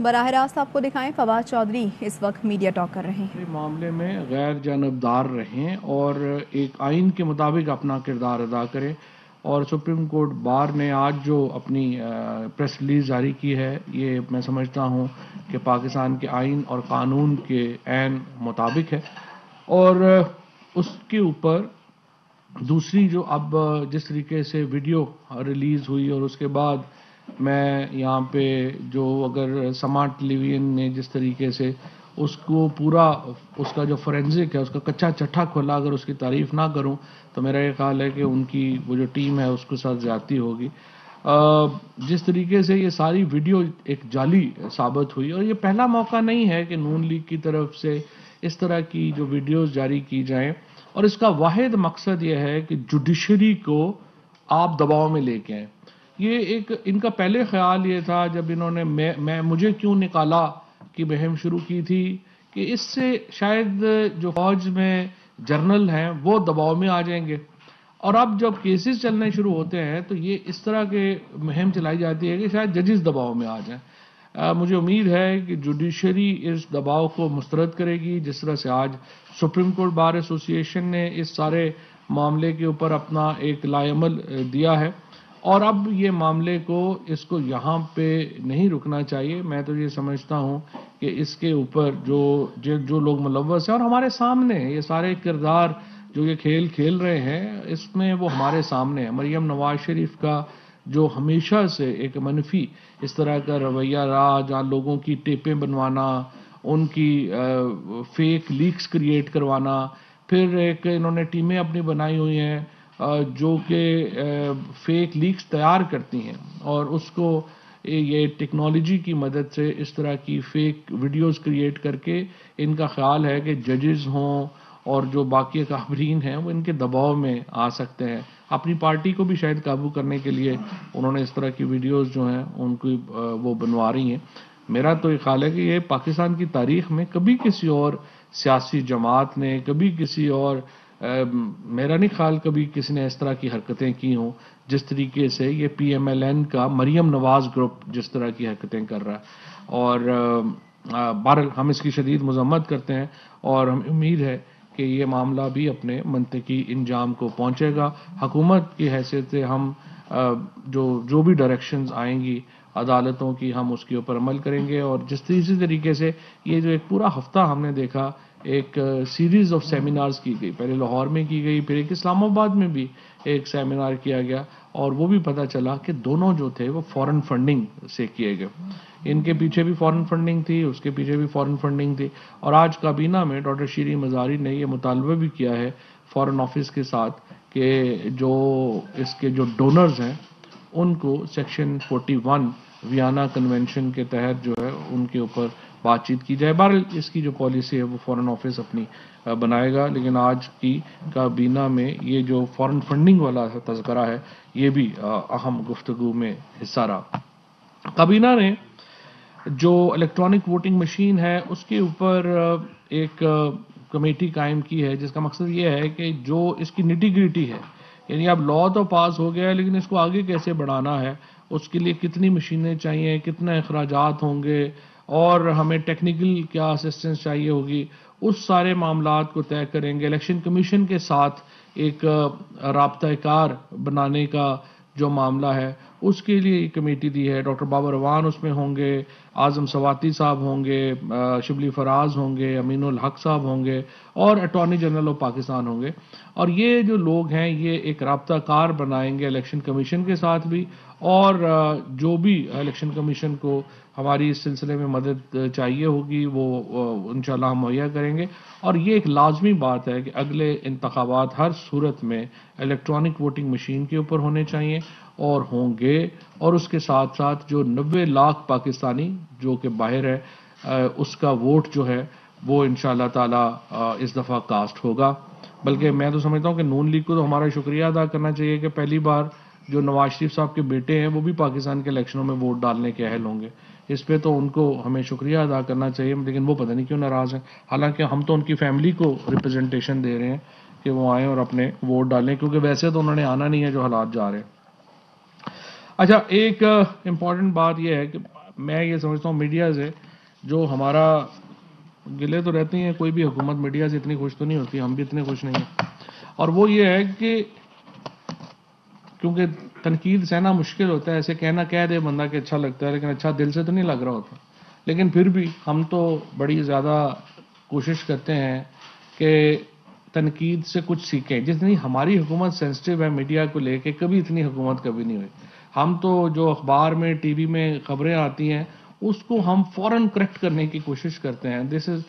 براہ راست آپ کو دکھائیں، فواد چودھری اس وقت میڈیا ٹاک کر رہے ہیں۔ معاملے میں غیر جانبدار رہیں اور ایک آئین کے مطابق اپنا کردار ادا کریں، اور سپریم کورٹ بار نے آج جو اپنی پریس ریلیز جاری کی ہے، یہ میں سمجھتا ہوں کہ پاکستان کے آئین اور قانون کے عین مطابق ہے، اور اس کے اوپر دوسری جو اب جس طریقے سے ویڈیو ریلیز ہوئی، اور اس کے بعد میں یہاں پہ جو اگر سماعت ٹیلی ویژن نے جس طریقے سے اس کو پورا اس کا جو فورینزک ہے اس کا کچا چٹھا کھولا، اگر اس کی تعریف نہ کروں تو میرا یہ خیال ہے کہ ان کی وہ جو ٹیم ہے اس کے ساتھ زیادتی ہوگی۔ جس طریقے سے یہ ساری ویڈیو ایک جعلی ثابت ہوئی، اور یہ پہلا موقع نہیں ہے کہ نون لیگ کی طرف سے اس طرح کی جو ویڈیوز جاری کی جائیں، اور اس کا واحد مقصد یہ ہے کہ جوڈیشری کو آپ دباؤ میں لے کے آئیں۔ یہ ایک ان کا پہلے خیال یہ تھا جب انہوں نے میں مجھے کیوں نکالا کی مہم شروع کی تھی کہ اس سے شاید جو فوج میں جرنل ہیں وہ دباؤ میں آ جائیں گے، اور اب جب کیسز چلنے شروع ہوتے ہیں تو یہ اس طرح کے مہم چلائی جاتی ہے کہ شاید ججز دباؤ میں آ جائیں۔ مجھے امید ہے کہ جوڈیشری اس دباؤ کو مسترد کرے گی، جس طرح سے آج سپریم کورٹ بار ایسوسی ایشن نے اس سارے معاملے کے اوپر اپنا ایک لائے عمل دیا ہے، اور اب یہ معاملے کو اس کو یہاں پہ نہیں رکنا چاہیے۔ میں تو یہ سمجھتا ہوں کہ اس کے اوپر جو لوگ ملوث ہیں، اور ہمارے سامنے یہ سارے کردار جو یہ کھیل رہے ہیں، اس میں وہ ہمارے سامنے ہے۔ مریم نواز شریف کا جو ہمیشہ سے ایک منفی اس طرح کا رویہ رہا، جہاں لوگوں کی ٹیپیں بنوانا، ان کی فیک لیکس کریٹ کروانا، پھر ایک انہوں نے ٹیمیں اپنی بنائی ہوئی ہیں جو کہ فیک لیکس تیار کرتی ہیں، اور اس کو یہ ٹیکنالوجی کی مدد سے اس طرح کی فیک ویڈیوز کریٹ کر کے ان کا خیال ہے کہ ججز ہوں اور جو باقی کابرین ہیں وہ ان کے دباؤ میں آ سکتے ہیں۔ اپنی پارٹی کو بھی شاید قابو کرنے کے لیے انہوں نے اس طرح کی ویڈیوز جو ہیں ان کو وہ بنوا رہی ہیں۔ میرا تو یہ خیال ہے کہ یہ پاکستان کی تاریخ میں کبھی کسی اور سیاسی جماعت نے، کبھی کسی اور میرا نہیں خیال کبھی کسی نے اس طرح کی حرکتیں کی ہوں جس طریقے سے یہ پی ایم ایل این کا مریم نواز گروپ جس طرح کی حرکتیں کر رہا ہے، اور بہرحال ہم اس کی شدید مذمت کرتے ہیں، اور ہمیں امید ہے کہ یہ معاملہ بھی اپنے منطقی انجام کو پہنچے گا۔ حکومت کی حیثیت سے ہم جو بھی ڈائریکشنز آئیں گی عدالتوں کی، ہم اس کے اوپر عمل کریں گے، اور اسی طریقے سے یہ جو ایک پورا ہفتہ ہم نے دیکھا ایک سیریز آف سیمینارز کی گئی، پہلے لاہور میں کی گئی، پھر ایک اسلام آباد میں بھی ایک سیمینار کیا گیا، اور وہ بھی پتہ چلا کہ دونوں جو تھے وہ فورن فنڈنگ سے کیے گئے۔ ان کے پیچھے بھی فورن فنڈنگ تھی، اس کے پیچھے بھی فورن فنڈنگ تھی، اور آج کابینہ میں ڈاکٹر شیریں مزاری نے یہ مطالبہ بھی کیا ہے فورن آفس کے ساتھ کہ جو اس کے جو ڈونرز ہیں ان کو سیکشن 41 ویانا کنونشن کے تحت جو ہے ان کے اوپر بات چیت کی جائے۔ بہرحال اس کی جو پالیسی ہے وہ فورن آفس اپنی بنائے گا، لیکن آج کی کابینہ میں یہ جو فورن فنڈنگ والا تذکرہ ہے یہ بھی اہم گفتگو میں حصہ رہا۔ کابینہ نے جو الیکٹرانک ووٹنگ مشین ہے اس کے اوپر ایک کمیٹی قائم کی ہے، جس کا مقصد یہ ہے کہ جو اس کی نٹی گریٹی ہے، یعنی اب لا تو پاس ہو گیا ہے لیکن اس کو آگے کیسے بڑھانا ہے، اس کے لیے کتنی مشینیں چاہیے، کتنے اخراجات ہوں گے، اور ہمیں ٹیکنیکل کیا اسسٹنس چاہیے ہوگی، اس سارے معاملات کو طے کریں گے۔ الیکشن کمیشن کے ساتھ ایک رابطہ کار بنانے کا جو معاملہ ہے اس کے لیے یہ کمیٹی دی ہے۔ ڈاکٹر بابر روان اس میں ہوں گے، اعظم سواتی صاحب ہوں گے، شبلی فراز ہوں گے، امین الحق صاحب ہوں گے، اور اٹارنی جنرل آف پاکستان ہوں گے، اور یہ جو لوگ ہیں یہ ایک رابطہ کار بنائیں گے الیکشن کمیشن کے ساتھ بھی، اور جو بھی الیکشن کمیشن کو ہماری اس سلسلے میں مدد چاہیے ہوگی وہ انشاءاللہ ہم مہیا کریں گے۔ اور یہ ایک لازمی بات ہے کہ اگلے انتخابات ہر صورت میں الیکٹرانک ووٹنگ مشین کے اوپر ہونے چاہیے اور ہوں گے، اور اس کے ساتھ ساتھ جو 90 لاکھ پاکستانی جو کہ باہر ہے اس کا ووٹ جو ہے وہ انشاءاللہ تعالی اس دفعہ کاسٹ ہوگا۔ بلکہ میں تو سمجھتا ہوں کہ نون لیگ کو تو ہمارا شکریہ ادا کرنا چاہیے کہ پہلی بار جو نواز شریف صاحب کے بیٹے ہیں وہ بھی پاکستان کے الیکشنوں میں ووٹ ڈالنے کے اہل ہوں گے، اس پہ تو ان کو ہمیں شکریہ ادا کرنا چاہیے، لیکن وہ پتہ نہیں کیوں ناراض ہیں، حالانکہ ہم تو ان کی فیملی کو ریپرزنٹیشن دے رہے ہیں کہ وہ آئیں اور اپنے ووٹ ڈالیں، کیونکہ ویسے تو انہوں نے آنا نہیں ہے جو حالات جا رہے ہیں۔ اچھا، ایک امپورٹنٹ بات یہ ہے کہ میں یہ سمجھتا ہوں میڈیا سے جو ہمارا گلے تو رہتے ہیں، کوئی بھی حکومت میڈیا سے اتنی خوش تو نہیں ہوتی، ہم بھی اتنے خوش نہیں ہیں، اور وہ یہ ہے کہ کیونکہ تنقید سہنا مشکل ہوتا ہے، ایسے کہنا کہہ دے بندہ کہ اچھا لگتا ہے، لیکن اچھا دل سے تو نہیں لگ رہا ہوتا، لیکن پھر بھی ہم تو بڑی زیادہ کوشش کرتے ہیں کہ تنقید سے کچھ سیکھیں. جتنی ہماری حکومت سینسٹیو ہے میڈیا کو لے کے، کبھی اتنی حکومت کبھی نہیں ہوئی. ہم تو جو اخبار میں ٹی وی میں خبریں آتی ہیں اس کو ہم فوراً کریکٹ کرنے کی کوشش کرتے ہیں. دس از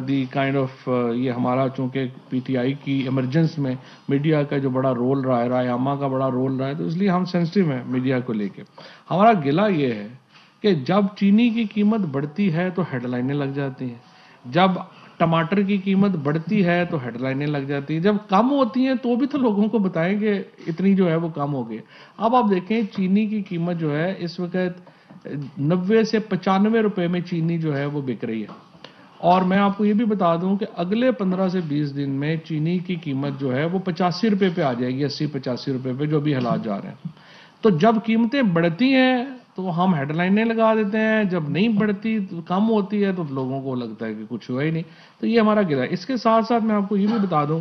دی کائنڈ آف یہ ہمارا چونکہ پی ٹی آئی کی ایمرجنس میں میڈیا کا جو بڑا رول رہا ہے، رائے عامہ کا بڑا رول رہا ہے، تو اس لیے ہم سینسٹیو ہیں میڈیا کو لے کے. ہمارا گلہ یہ ہے کہ جب چینی کی قیمت بڑھتی ہے تو ہیڈ لائنیں لگ جاتی ہیں، جب ٹماٹر کی قیمت بڑھتی ہے تو ہیڈ لائنیں لگ جاتی ہیں، جب کم ہوتی ہیں تو بھی تو لوگوں کو بتائیں کہ اتنی جو ہے وہ کم ہو گئی. اب آپ دیکھیں چینی کی قیمت جو ہے اس وقت 90 سے 95 روپے میں چینی جو ہے وہ بک رہی ہے، اور میں آپ کو یہ بھی بتا دوں کہ اگلے 15 سے 20 دن میں چینی کی قیمت جو ہے وہ 85 روپے پہ آ جائے گی، 80-85 روپے پہ، جو بھی حالات جا رہے ہیں. تو جب قیمتیں بڑھتی ہیں تو ہم ہیڈ لائنیں لگا دیتے ہیں، جب نہیں بڑھتی کم ہوتی ہے تو لوگوں کو لگتا ہے کہ کچھ ہوا ہی نہیں. تو یہ ہمارا گرا ہے. اس کے ساتھ ساتھ میں آپ کو یہ بھی بتا دوں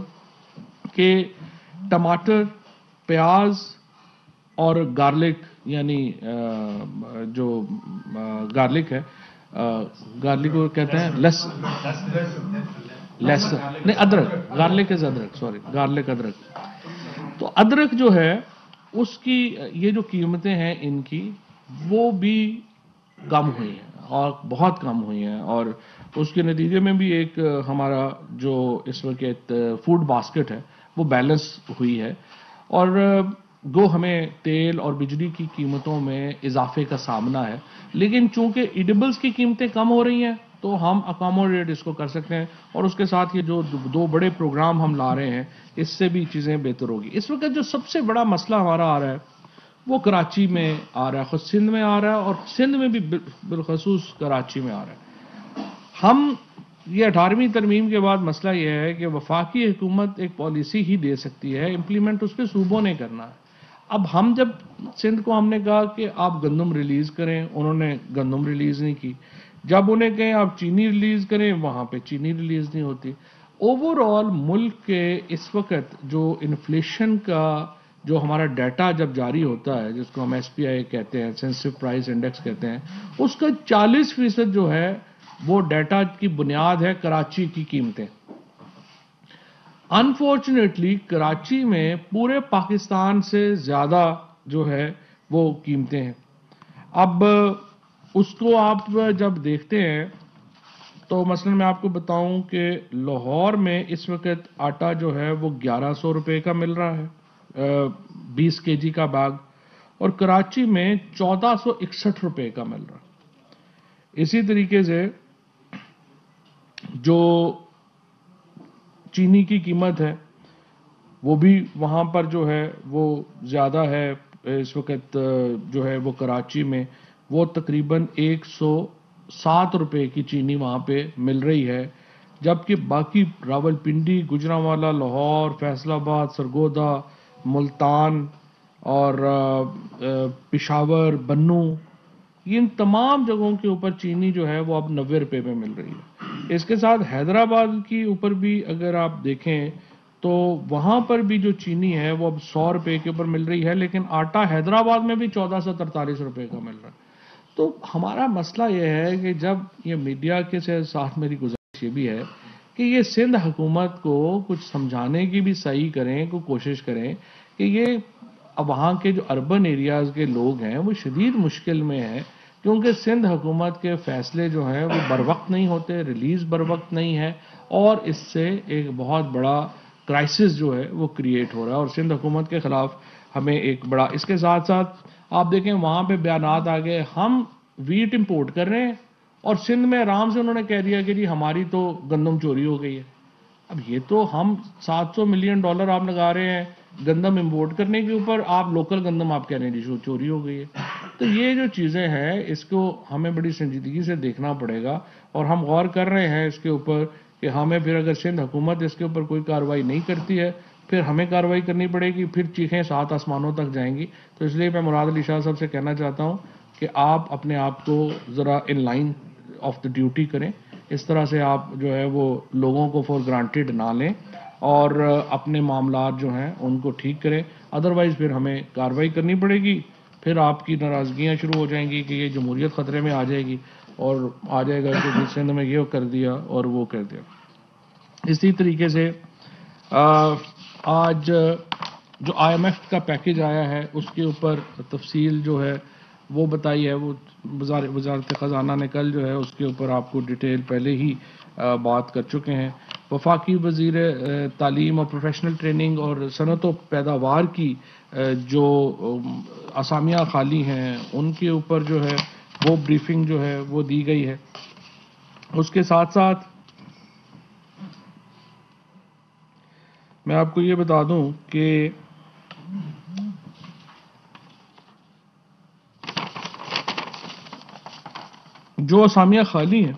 کہ ٹماٹر، پیاز اور گارلک، یعنی جو گارلک ہے، گارلک کو کہتے ہیں لہسن نہیں، ادرک، گارلک از ادرک، سوری، گارلک ادرک. تو ادرک جو ہے اس کی یہ جو قیمتیں ہیں ان کی وہ بھی کم ہوئی ہیں اور بہت کم ہوئی ہیں، اور اس کے نتیجے میں بھی ایک ہمارا جو اس وقت فوڈ باسکٹ ہے وہ بیلنس ہوئی ہے. اور گو ہمیں تیل اور بجلی کی قیمتوں میں اضافے کا سامنا ہے، لیکن چونکہ ایڈیبلز کی قیمتیں کم ہو رہی ہیں تو ہم اکاموڈیٹ اس کو کر سکتے ہیں، اور اس کے ساتھ یہ جو 2 بڑے پروگرام ہم لا رہے ہیں اس سے بھی چیزیں بہتر ہوگی. اس وقت جو سب سے بڑا مسئلہ ہمارا آ رہا ہے وہ کراچی میں آ رہا ہے، خود سندھ میں آ رہا ہے، اور سندھ میں بھی بالخصوص کراچی میں آ رہا ہے. ہم یہ 18ویں ترمیم کے بعد مسئلہ یہ ہے کہ وفاقی حکومت ایک پالیسی ہی دے سکتی ہے، امپلیمنٹ اس پہ صوبوں نے کرنا ہے. اب ہم جب سندھ کو ہم نے کہا کہ آپ گندم ریلیز کریں، انہوں نے گندم ریلیز نہیں کی. جب انہیں کہیں آپ چینی ریلیز کریں، وہاں پہ چینی ریلیز نہیں ہوتی. اوور آل ملک کے اس وقت جو انفلیشن کا جو ہمارا ڈیٹا جب جاری ہوتا ہے، جس کو ہم ایس پی آئی کہتے ہیں، سینسٹیو پرائس انڈیکس کہتے ہیں، اس کا 40% جو ہے وہ ڈیٹا کی بنیاد ہے کراچی کی قیمتیں. انفارچونیٹلی کراچی میں پورے پاکستان سے زیادہ جو ہے وہ قیمتیں ہیں. اب اس کو آپ جب دیکھتے ہیں تو مثلا میں آپ کو بتاؤں کہ لاہور میں اس وقت آٹا جو ہے وہ 1100 روپے کا مل رہا ہے، 20 کے جی کا بیگ، اور کراچی میں 1461 روپے کا مل رہا ہے. اسی طریقے سے جو چینی کی قیمت ہے وہ بھی وہاں پر جو ہے وہ زیادہ ہے. اس وقت جو ہے وہ کراچی میں وہ تقریباً 107 روپے کی چینی وہاں پہ مل رہی ہے، جبکہ باقی راولپنڈی، گوجرانوالہ، لاہور، فیصل آباد، سرگودا، ملتان اور پشاور، بنوں، ان تمام جگہوں کے اوپر چینی جو ہے وہ اب 90 روپے میں مل رہی ہے. اس کے ساتھ حیدرآباد کی اوپر بھی اگر آپ دیکھیں تو وہاں پر بھی جو چینی ہے وہ اب 100 روپے کے اوپر مل رہی ہے، لیکن آٹا حیدرآباد میں بھی 1443 روپے کا مل رہا ہے. تو ہمارا مسئلہ یہ ہے کہ جب یہ میڈیا کے ساتھ میری گزارش یہ بھی ہے کہ یہ سندھ حکومت کو کچھ سمجھانے کی بھی صحیح کریں، کوئی کوشش کریں کہ یہ وہاں کے جو اربن ایریاز کے لوگ ہیں وہ شدید مشکل میں ہیں، کیونکہ سندھ حکومت کے فیصلے جو ہیں وہ بر وقت نہیں ہوتے، ریلیز بر وقت نہیں ہے، اور اس سے ایک بہت بڑا کرائسس جو ہے وہ کریٹ ہو رہا ہے، اور سندھ حکومت کے خلاف ہمیں ایک بڑا. اس کے ساتھ ساتھ آپ دیکھیں وہاں پہ بیانات آ گئے، ہم ویٹ امپورٹ کر رہے ہیں اور سندھ میں آرام سے انہوں نے کہہ دیا کہ جی ہماری تو گندم چوری ہو گئی ہے. اب یہ تو ہم $700 ملین آپ لگا رہے ہیں گندم امپورٹ کرنے کے اوپر، آپ لوکل گندم آپ کہہ رہے ہیں جی چوری ہو گئی ہے. تو یہ جو چیزیں ہیں اس کو ہمیں بڑی سنجیدگی سے دیکھنا پڑے گا، اور ہم غور کر رہے ہیں اس کے اوپر کہ ہمیں پھر اگر سندھ حکومت اس کے اوپر کوئی کارروائی نہیں کرتی ہے پھر ہمیں کارروائی کرنی پڑے گی، پھر چیخیں 7 آسمانوں تک جائیں گی. تو اس لیے میں مراد علی شاہ صاحب سے کہنا چاہتا ہوں کہ آپ اپنے آپ کو ذرا in line of the duty کریں. اس طرح سے آپ جو ہے وہ لوگوں کو فور گرانٹیڈ نہ لیں اور اپنے معاملات جو ہیں ان کو ٹھیک کریں. ادروائز پھر ہمیں کارروائی کرنی پڑے گی. پھر آپ کی ناراضگیاں شروع ہو جائیں گی کہ یہ جمہوریت خطرے میں آ جائے گی اور آ جائے گا کہ جس سندھ میں یہ کر دیا اور وہ کر دیا. اسی طریقے سے آج جو آئی ایم ایف کا پیکج آیا ہے اس کے اوپر تفصیل جو ہے وہ بتائی ہے. وہ وزارت خزانہ نے کل جو ہے اس کے اوپر آپ کو ڈیٹیل پہلے ہی بات کر چکے ہیں. وفاقی وزیر تعلیم اور پروفیشنل ٹریننگ اور صنعت و پیداوار کی جو اسامیاں خالی ہیں ان کے اوپر جو ہے وہ بریفنگ جو ہے وہ دی گئی ہے. اس کے ساتھ ساتھ میں آپ کو یہ بتا دوں کہ جو اسامیاں خالی ہیں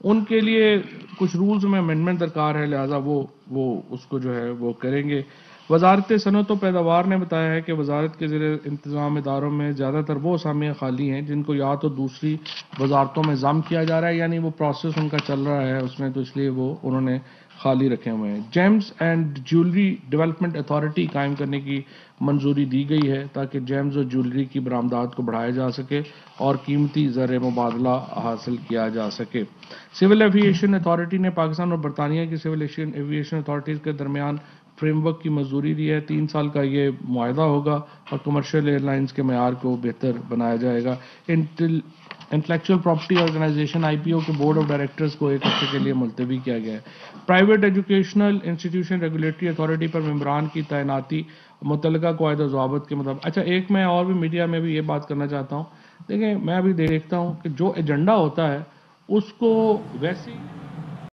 ان کے لیے کچھ رولز میں امینڈمنٹ درکار ہے، لہٰذا وہ اس کو جو ہے وہ کریں گے. وزارت صنعت و پیداوار نے بتایا ہے کہ وزارت کے زیر انتظام اداروں میں زیادہ تر وہ اسامیاں خالی ہیں جن کو یا تو دوسری وزارتوں میں ضم کیا جا رہا ہے، یعنی وہ پروسیس ان کا چل رہا ہے اس میں، تو اس لیے وہ انہوں نے خالی رکھے ہوئے ہیں. James and jewellery development authority قائم کرنے کی منظوری دی گئی ہے تاکہ جیمز اور جیولری کی برآمدات کو بڑھایا جا سکے اور قیمتی زر مبادلہ حاصل کیا جا سکے. سول ایویشن اتھارٹی نے پاکستان اور برطانیہ کی سول ایویشن اتھارٹیز کے درمیان فریم ورک کی منظوری دی ہے. 3 سال کا یہ معاہدہ ہوگا اور کمرشل ایئر لائنز کے معیار کو بہتر بنایا جائے گا. انٹلیکچوئل پراپرٹی آرگنائزیشن آئی پی او کے بورڈ آف ڈائریکٹرز کو 1 ہفتے کے لیے ملتوی کیا گیا ہے. Private educational institution regulatory authority پر ممبران کی تعیناتی متعلقہ قواعد و ضوابط کے مطابق. اچھا، ایک میں اور بھی میڈیا میں بھی یہ بات کرنا چاہتا ہوں. دیکھیں، میں ابھی دیکھتا ہوں کہ جو ایجنڈا ہوتا ہے اس کو ویسے